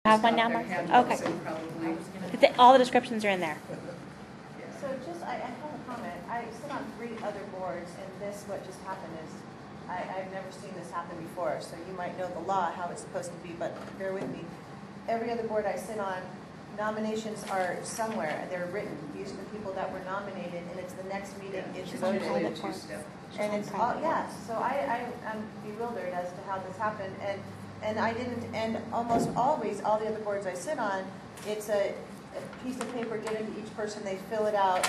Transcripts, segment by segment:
Have one now, Mark? Okay. All the descriptions are in there. So I have a comment. I sit on 3 other boards, and what just happened is I've never seen this happen before. So you might know the law, how it's supposed to be, but bear with me. Every other board I sit on, nominations are somewhere. They're written. These are the people that were nominated, and it's the next meeting it's voted. And it's all, yeah. So I'm bewildered as to how this happened. And I didn't, and almost always, all the other boards I sit on, it's a piece of paper given to each person, they fill it out,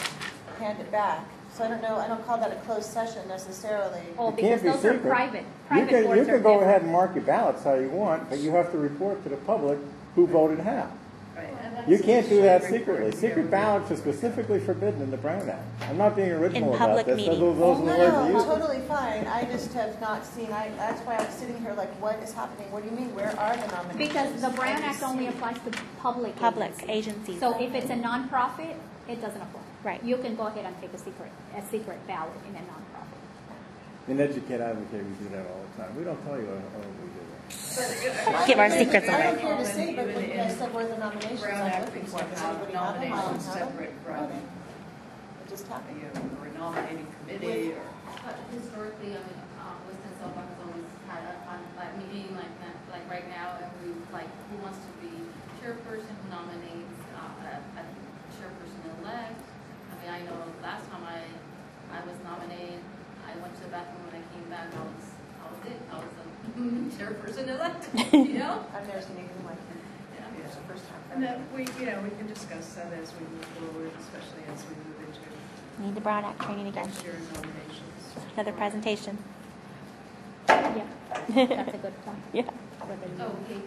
hand it back. So I don't know, I don't call that a closed session necessarily. Oh, because those are private. You can go ahead and mark your ballots how you want, but you have to report to the public who voted how. Right. You can't do that secretly. Secret ballots are specifically forbidden in the Brown Act. I'm not being original about this. No, totally fine. I just have not seen. That's why I'm sitting here like, what is happening? What do you mean? Where are the nominations? Because the Brown Act only applies to public agencies. So if it's a nonprofit, it doesn't apply. Right. You can go ahead and take a secret ballot in a nonprofit. In Educate Advocate, we do that all the time. We don't tell you how we do that. Give our secrets I away. don't care to say, but when you guys said where the nominations I'm looking for, does anybody have them? I don't have them. It just happened. Or a nominating committee, or historically, I mean, WESELPA has always had a meeting like that, like right now, and who wants to be chairperson, who nominates a chairperson-elect. I mean, I know last time I was nominated, I went to the bathroom. When I came back, I was a chairperson-elect. You know, I've never seen anything like it. Yeah. It's the first time. and that we can discuss that as we move forward, especially as we move into Need the Brown Act training again. next year's nominations. Another presentation. Yeah, that's a good point. Yeah. Oh, okay.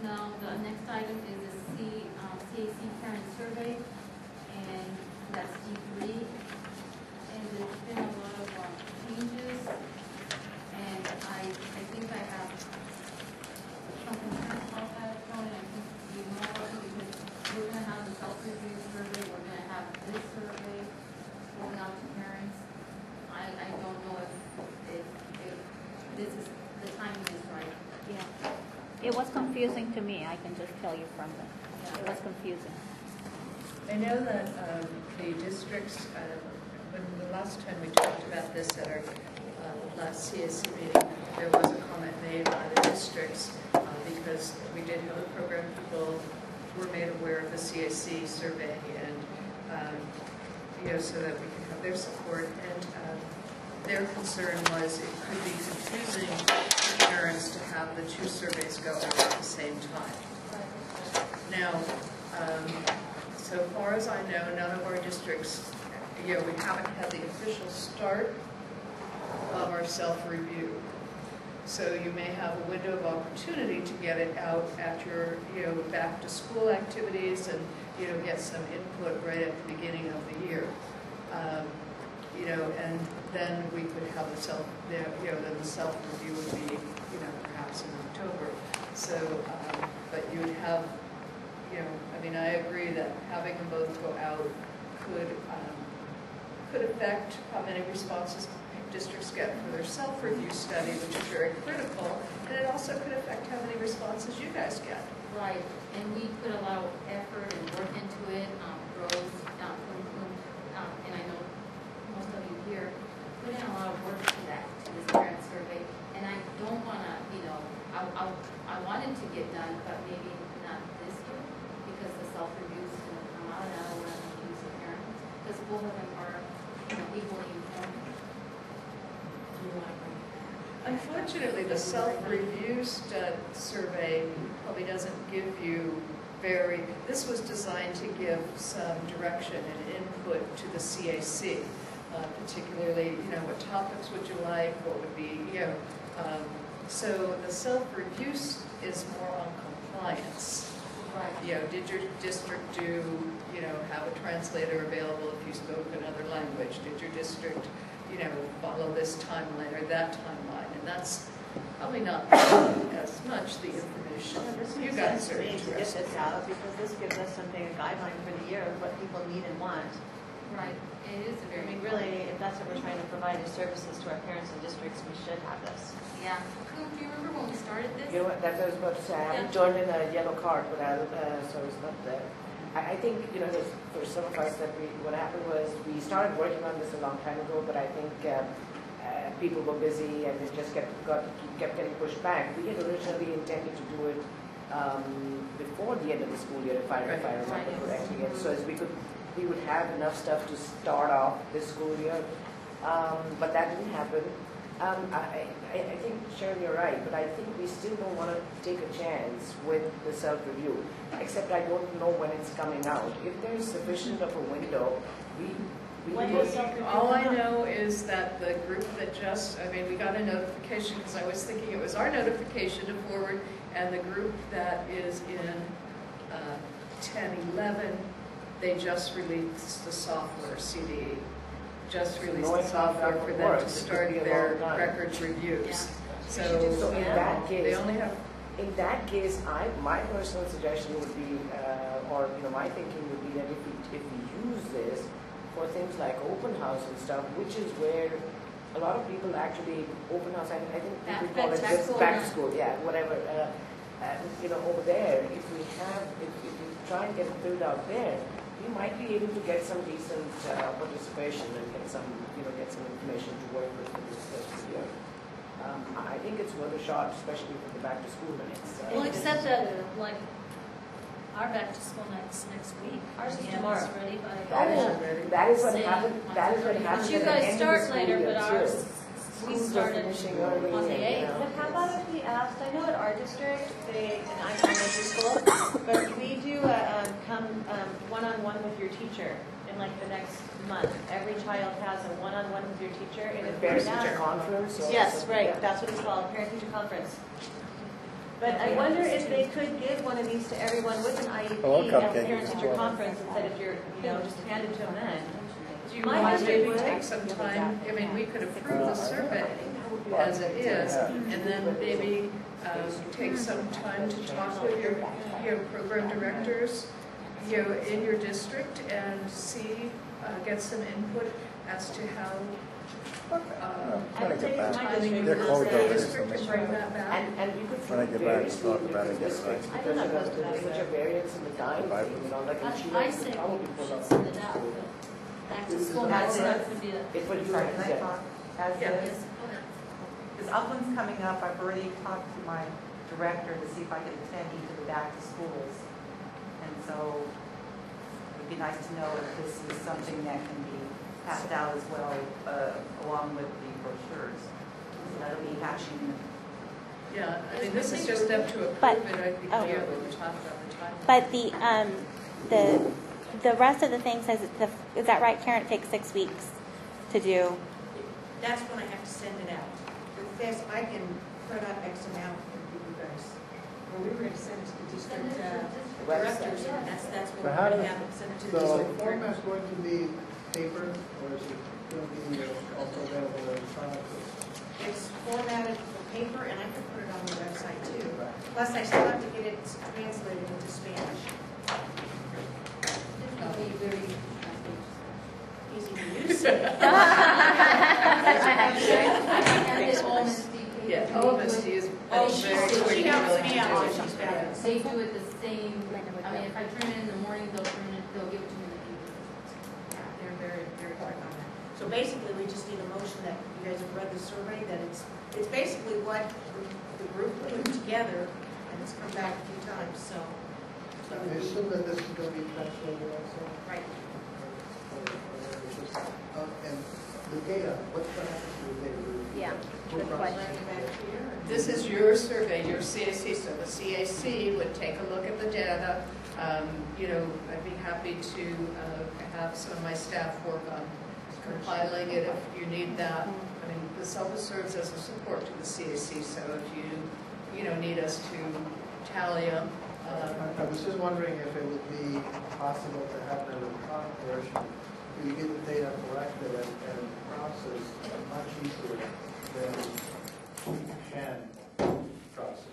Now, the next item is the CAC parent survey, and that's D3. And there's been a lot of changes, and I think I have some concerns about that, Tony. I think you know about it because we're going to have the self-review survey, we're going to have this survey going out to parents. I don't know if this is, the timing is right. Yeah. It was confusing to me, I can just tell you from them. It was confusing. I know that the districts, when the last time we talked about this at our last CAC meeting, there was a comment made by the districts because we did have a program, people were made aware of the CAC survey, and so that we could have their support. And their concern was it could be confusing for parents to have the 2 surveys go out at the same time. Now, so far as I know, none of our districts, we haven't had the official start of our self-review. So you may have a window of opportunity to get it out at your, back to school activities and, get some input right at the beginning of the year. And then we could have the then the self-review would be, perhaps in October. So, but you would have, I agree that having them both go out could affect how many responses districts get for their self-review study, which is very critical, and it also could affect how many responses you guys get. Right, and we put a lot of effort and work into it, Rose, and I know most of you here put in a lot of work to this parent survey, and I don't want to, I want it to get done, but maybe not this year, because the self-review is going to come out, and I don't want to confuse the parents, because both of them are, equally important. Unfortunately, the self-review survey probably doesn't give you this was designed to give some direction and input to the CAC, particularly, what topics would you like, what would be, so the self-review is more on compliance. Right. Did your district have a translator available if you spoke another language? Did your district, follow this timeline or that timeline? And that's probably not as much the information you guys are interested in. Get this out because this gives us something, a guideline for the year of what people need and want. Right, it is a I very. mean, really, if that's what we're trying to provide as services to our parents and districts, we should have this. Yeah. Coop, do you remember when we started this? You know what, that's what I was about to say. I haven't turned in a yellow card, but so it's not there. I think, for some of us what happened was we started working on this a long time ago, but I think people were busy and it just kept getting pushed back. We had originally intended to do it before the end of the school year, if I remember correctly. And so as we would have enough stuff to start off this school year, but that didn't happen. I think, Sharon, you're right, but I think we still don't want to take a chance with the self-review, except I don't know when it's coming out. If there's sufficient of a window, we When can is self-review? All I know is that the group that we got a notification, because I was thinking it was our notification to forward, and the group that is in 10-11, they just released the software, CD, just released the software for them to start their records reviews. So So in that case, they only have, my personal suggestion would be, my thinking would be that if we use this for things like open house and stuff, which is where a lot of people actually open house. I think people call it just back to school, whatever. Over there, if we try and get it filled out there, we might be able to get some decent participation and get some information to work with for this year. I think it's worth a shot, especially for the back to school minutes. Well, except that, our back to school next week. Ours is Yeah, tomorrow. it's ready by. That is what Same. happened. That is what happened. But you at the guys end of start the school later, year, but too. ours, we Schools are started finishing early on the and, 8th. But how about if we asked, I know at our district, and I'm elementary school, but we do come one-on-one with your teacher in the next month. Every child has a one-on-one with your teacher. And if Parent we're teacher not- conference. Or Yes, something, right, yeah. that's what it's called, parent-teacher conference. But I wonder if they could give one of these to everyone with an IEP Hello, at Cupcake. the parent-teacher conference instead of just hand it to them then. do you My mind district maybe would. take some time, we could approve the survey as it is, and then maybe take some time to talk with your program directors, in your district and see, get some input as to how When I get back, timing they're the closed over district so to much. bring that back. And you could When I get back, we'll talk about it, get it right. I don't know because about there's such a variance in the time Right. thing, and I say probably we pull should up. send it out, but back to school, That's that's it. would be a. It would Sorry, can I yeah. talk? As Yeah. is, because Upland's coming up, I've already talked to my director to see if I could attend each of the back to schools. And so it'd be nice to know if this is something that can be passed out as well, along with the brochures. So that'll be happening. Yeah, this is just them to approve But- it, I'd be oh. clear when we talk about the time. But the rest of the thing says, is that right, Karen? It takes 6 weeks to do. That's when I have to send it out. It says I can put up X amount and give you guys. Well, we were going to send it to the district directors, and that's So what how we're going does- to have, send it to the so- district The format's going to be paper, or is it going to be also available electronically? It's formatted for paper, and I can put it on the website too. Plus, I still have to get it translated into Spanish. It's going to be very Easy to use. Yeah, OMSD is Oh, very she quick and helps willing me to out. do it. She's fabulous. They do it the same, if I turn it in the morning, they'll give it to me in the evening. They're very, very quick on that. So basically, we just need a motion that you guys have read the survey, that it's basically what the group put together, and it's come back a few times, so. I assume that this is going to be translated also? Right. And the data, what's going to happen to the data? Yeah, Who good processes question. the data? This is your survey, your CAC, so the CAC would take a look at the data. I'd be happy to have some of my staff work on compiling it if you need that. The SELPA serves as a support to the CAC, so if you need us to tally them. I was just wondering if it would be possible to have an electronic version. You get the data collected and processed much easier than Shan process.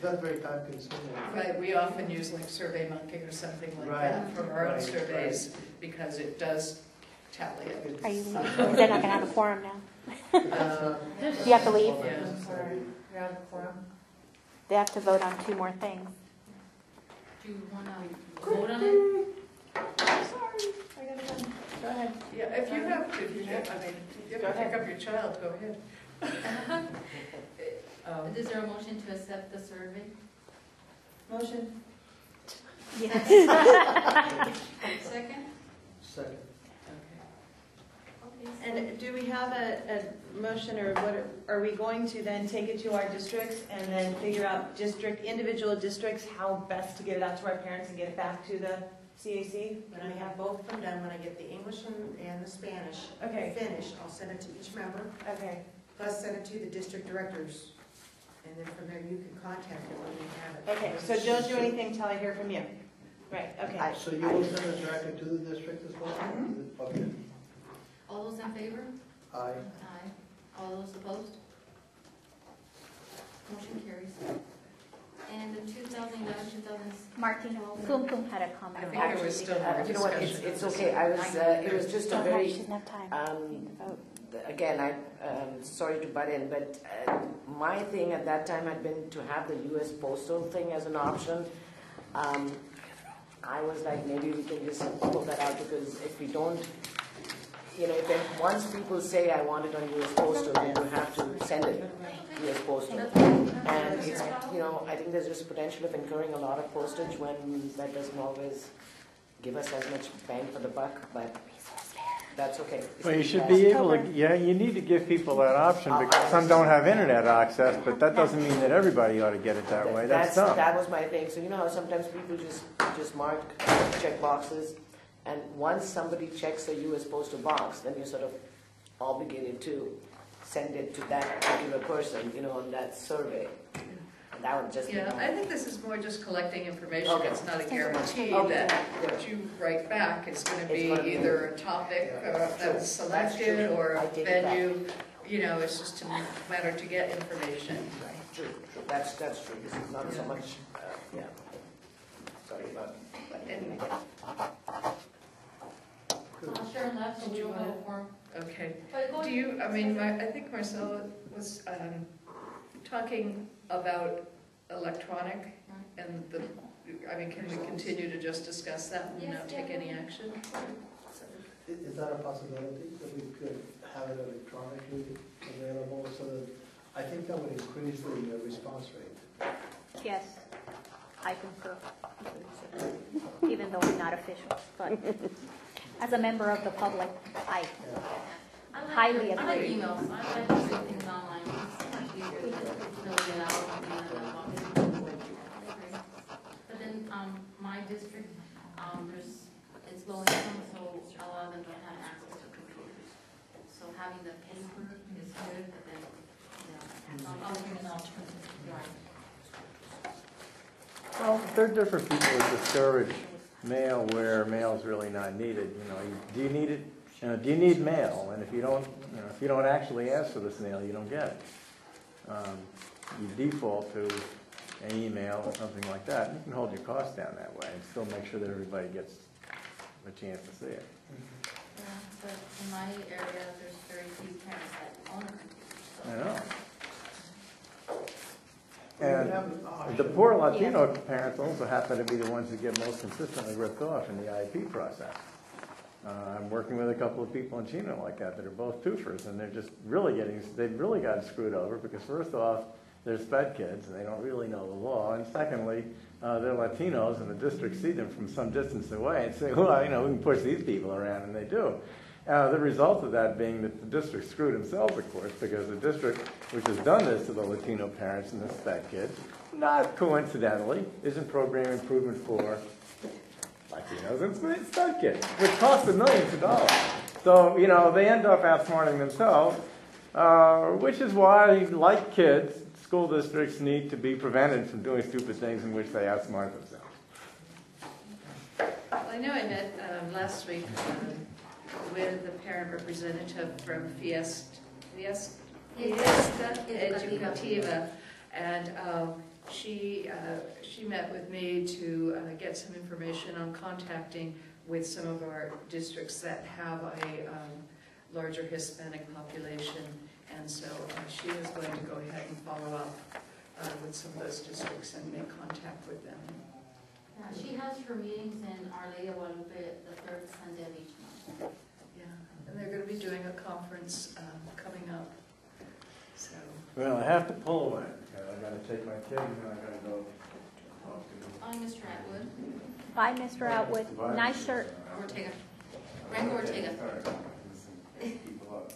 That's very time consuming. Right, we often use like SurveyMonkey or something like Right, that for our own right, surveys, because it does tally it. Are you leaving? They're not going to have a quorum now. You have to leave. Yeah. They have to vote on 2 more things. Do you want to vote on it? Go ahead. Yeah, if you have to pick up your child, go ahead. Is there a motion to accept the survey? Motion. Second? Second. Okay. And do we have a motion, or what, are we going to then take it to our districts and then figure out individual districts, how best to get it out to our parents and get it back to the CAC? When I have both of them done, when I get the English and the Spanish Okay. finished, I'll send it to each member, Okay. plus send it to the district directors. And then from there, you can contact them when you have it. Okay, so don't do anything until I hear from you. Right, okay. So you will send it directly to the district as well? Okay. All those in favor? Aye. Aye. All those opposed? Motion carries. And the 2011, 2000. Martin, Kum had a comment. I think there was still more You know what, discussion. it's okay, it was just a Don't have, very, she doesn't have time. You need to vote. again, I'm sorry to butt in, but my thing at that time had been to have the US postal thing as an option. I was like, maybe we can just pull that out, because if we don't, if once people say I want it on US postal, then you have to send it US postal. And it's, I think there's just potential of incurring a lot of postage when that doesn't always give us as much bang for the buck, but that's okay. Well, you should be able to, you need to give people that option, because some don't have internet access, but that doesn't mean that everybody ought to get it that way. That's dumb. That was my thing. So how sometimes people just mark check boxes, and once somebody checks a U.S. postal box, then you're sort of obligated to send it to that particular person, on that survey. And that would just Yeah, I think this is more just collecting information. Okay. It's not a guarantee Okay. that what you write back is going to be either a topic that's selected or a I take it back. venue. It's just a matter to get information. True. That's true. This is not so much, sorry about But anyway, Sharon left, so we don't have a quorum. okay. But go Do you, I think Marcella was talking about electronic and can we continue to just discuss that and not take any action? Is that a possibility, that we could have it electronically available, so that, I think that would increase the response rate? Yes, I concur. Even though I'm not official, but as a member of the public, I highly I like agree. emails. I like to do things online. It's much easier to fill it out and then log in. But then, my district, it's low income, so a lot of them don't have access to computers. So having the paper is good, but then, I'll give an alternative. Well, there are different people that discourage mail where mail is really not needed. Do you need it? Do you need mail? And if you don't actually ask for this mail, you don't get it. You default to an email or something like that. You can hold your costs down that way and still make sure that everybody gets a chance to see it. Yeah, but in my area, there's very few parents that own a computer. So. I know. And the poor Latino parents also happen to be the ones that get most consistently ripped off in the IEP process. I'm working with a couple of people in Chino like that are both twofers, and they're just they've really gotten screwed over, because first off, they're sped kids and they don't really know the law, and secondly, they're Latinos and the district see them from some distance away and say, well, we can push these people around, and they do. The result of that being that the district screwed themselves, of course, because the district, which has done this to the Latino parents and the sped kids, not coincidentally, is in program improvement for Latinos and sped kids, which costs them millions of dollars. So, they end up outsmarting themselves, which is why, like kids, school districts need to be prevented from doing stupid things in which they outsmart themselves. Well, I know I met last week with the parent representative from Fiesta Educativa, and she met with me to get some information on contacting with some of our districts that have a larger Hispanic population. And so she is going to go ahead and follow up with some of those districts and make contact with them. She has her meetings in Our Lady of Guadalupe the third Sunday of each month. Yeah, and they're going to be doing a conference coming up. So. Well, I have to pull away, because I gotta take my kid and then I gotta go talk to I'm Mr. Atwood. Bye, Mr. Outwood. Nice shirt. Ortega. Rango Ortega. People up.